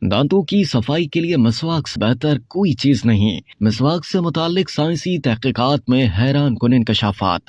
दांतों की सफाई के लिए मिसवाक से बेहतर कोई चीज नहीं। मिसवाक से मुताल्लिक साइंसी तहकीकात में हैरान कुन इंकशाफात।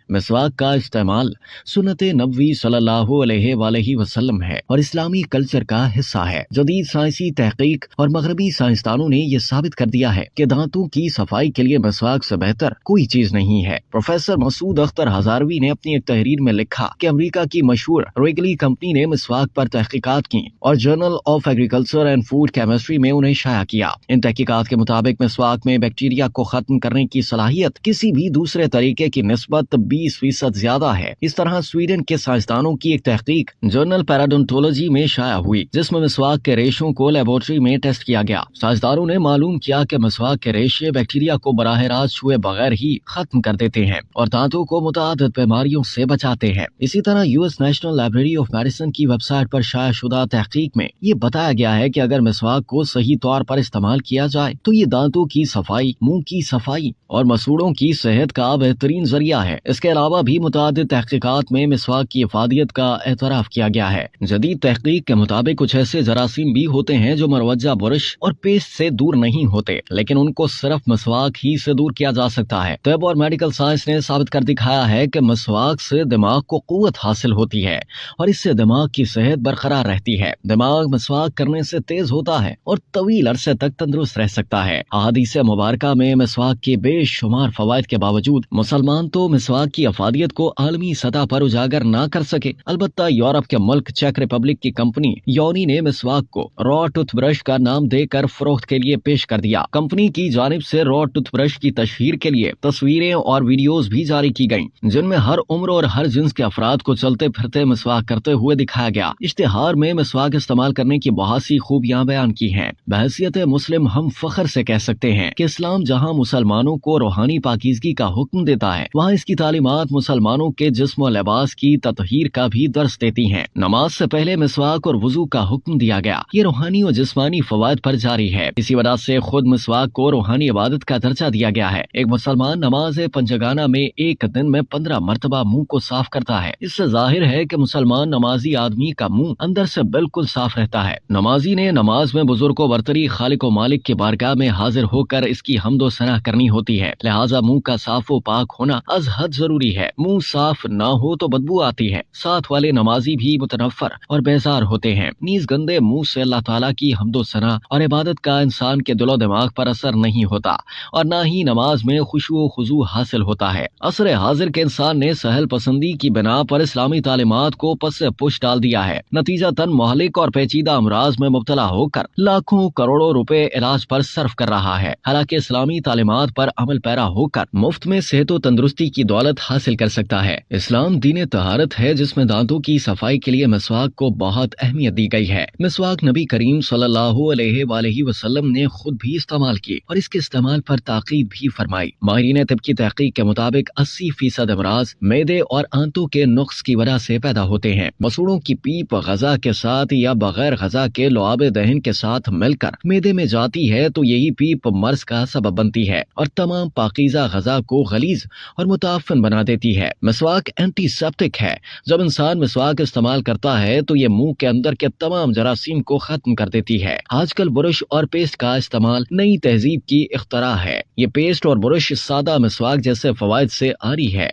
मिसवाक का इस्तेमाल सुन्नत नबवी सल्लल्लाहु अलैहि वसल्लम है और इस्लामी कल्चर का हिस्सा है। जदीद साइंसी तहकीक और मगरबी साइंसदानों ने यह साबित कर दिया है कि दांतों की सफाई के लिए मिसवाक से बेहतर कोई चीज नहीं है। प्रोफेसर मसूद अख्तर हजारवी ने अपनी एक तहरीर में लिखा कि अमेरिका की मशहूर रेगली कंपनी ने मिसवाक पर तहकीकात की और journal of agriculture and food chemistry में उन्हें शाया किया। इन तहकीकात के मुताबिक मिसवाक में बैक्टीरिया को खत्म करने की सलाहियत किसी भी दूसरे तरीके की निस्बत 20% ज्यादा है। इस तरह स्वीडन के साइंसदानों की एक तहकीक जर्नल पैराडोंटोलॉजी में शाया हुई, जिसमें मिसवाक के रेशों को लेबोरेटरी में टेस्ट किया गया। साइंसदानों ने मालूम किया कि मिसवाक के रेशे बैक्टीरिया को बराह रास्त छुए बगैर ही खत्म कर देते हैं और दांतों को मुताअद्दिद बीमारियों से बचाते हैं। इसी तरह US national library of medicine की वेबसाइट पर शाया शुदा तहकीक में ये बताया गया है कि अगर मिसवाक को सही तौर पर इस्तेमाल किया जाए तो ये दांतों की सफाई, मुंह की सफाई और मसूड़ों की सेहत का बेहतरीन जरिया है। इसके अलावा भी मुतादिद तहकीकात में मिसवाक की इफादियत का एतराफ किया गया है। जदीद तहकीक के मुताबिक कुछ ऐसे जरासीम भी होते हैं जो मरवजा बुरश और पेस्ट से दूर नहीं होते, लेकिन उनको सिर्फ मिसवाक ही से दूर किया जा सकता है। तब और मेडिकल साइंस ने साबित कर दिखाया है कि मिसवाक से दिमाग को कुव्वत हासिल होती है और इससे दिमाग की सेहत बरकरार रहती है। दिमाग मिसवाक करने से तेज होता है और तवील अरसे तक तंदुरुस्त रह सकता है। अहादीस मुबारका में मिसवाक के बेशुमार फवायद के बावजूद मुसलमान तो मिसवाक की अफादियत को आलमी सतह पर उजागर न कर सके। अलबत्ता यूरोप के मुल्क चेक रिपब्लिक की कंपनी योनी ने मिसवाक को रॉ टूथब्रश का नाम देकर फरोख्त के लिए पेश कर दिया। कंपनी की जानिब से रॉ टूथब्रश की तशहीर के लिए तस्वीरें और वीडियोस भी जारी की गयी, जिनमें हर उम्र और हर जिन्स के अफराद को चलते फिरते मिसवाक करते हुए दिखाया गया। इश्तिहार में मिसवाक इस्तेमाल करने की बहुत सी खूबियां बयान की हैं। बहैसियत मुस्लिम हम फख्र से कह सकते हैं कि इस्लाम जहां मुसलमानों को रूहानी पाकीज़गी का हुक्म देता है, वहां इसकी तालीमात मुसलमानों के जिस्म और लिबास की ततहीर का भी दर्स देती हैं। नमाज से पहले मिसवाक और वुजू का हुक्म दिया गया। ये रूहानी और जिस्मानी फवायद पर जारी है। इसी वजह से खुद मिसवाक को रूहानी इबादत का दर्जा दिया गया है। एक मुसलमान नमाज पंजगाना में एक दिन में 15 मरतबा मुंह को साफ करता है। इससे जाहिर है कि मुसलमान नमाजी आदमी का मुंह अंदर से बिल्कुल साफ रहता है। नमाजी ने नमाज में बुजुर्गों बरतरी खालिक व मालिक के बारगाह में हाजिर होकर इसकी हम्दो सना करनी होती है। लिहाजा मुंह का साफ व पाक होना अज हद जरूरी है। मुंह साफ ना हो तो बदबू आती है। साथ वाले नमाजी भी मुतनफ्फर और बेजार होते हैं। नीज गंदे मुंह से अल्लाह ताला की हम्दो सना और इबादत का इंसान के दिलो दिमाग पर असर नहीं होता और ना ही नमाज में खुशू खुजू हासिल होता है। असर हाजिर के इंसान ने सहल पसंदी की बिना पर इस्लामी तालीमात को पस से पुश डाल दिया है। नतीजतन मोहलिक और पेचीदा अमराज में मुब्तला होकर लाखों करोड़ों रुपए इलाज पर सर्फ कर रहा है। हालांकि इस्लामी तालीमात पर अमल पैरा होकर मुफ्त में सेहत और तंदुरुस्ती की दौलत हासिल कर सकता है। इस्लाम दीन तहारत है, जिसमें दांतों की सफाई के लिए मिसवाक को बहुत अहमियत दी गई है। मिसवाक नबी करीम सल्लल्लाहु अलैहि वसल्लम ने खुद भी इस्तेमाल की और इसके इस्तेमाल पर ताकीद भी फरमाई। माहिरीन तिब की तहकीक के मुताबिक 80% अमराज मैदे और आंतों के नुक्स की वजह से पैदा होते हैं। मसूड़ों की पीप गजा के साथ या बगैर गजा के लुआब दहन के साथ मिलकर मैदे में जाती है तो यही पीप मर्ज का सबब बनती है और तमाम पाकीज़ा गजा को गलीज और मुताफिन बना देती है। मिसवाक एंटीसेप्टिक है। जब इंसान मिसवाक इस्तेमाल करता है तो ये मुंह के अंदर के तमाम जरासीम को खत्म कर देती है। आजकल ब्रश और पेस्ट का इस्तेमाल नई तहजीब की इख्तरा है। ये पेस्ट और ब्रश सादा मिसवाक जैसे फवायद से आरी है।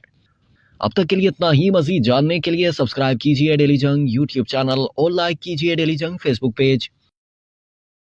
अब तक के लिए इतना ही। मजीद जानने के लिए सब्सक्राइब कीजिए डेली जंग यूट्यूब चैनल और लाइक कीजिए डेली जंग फेसबुक पेज।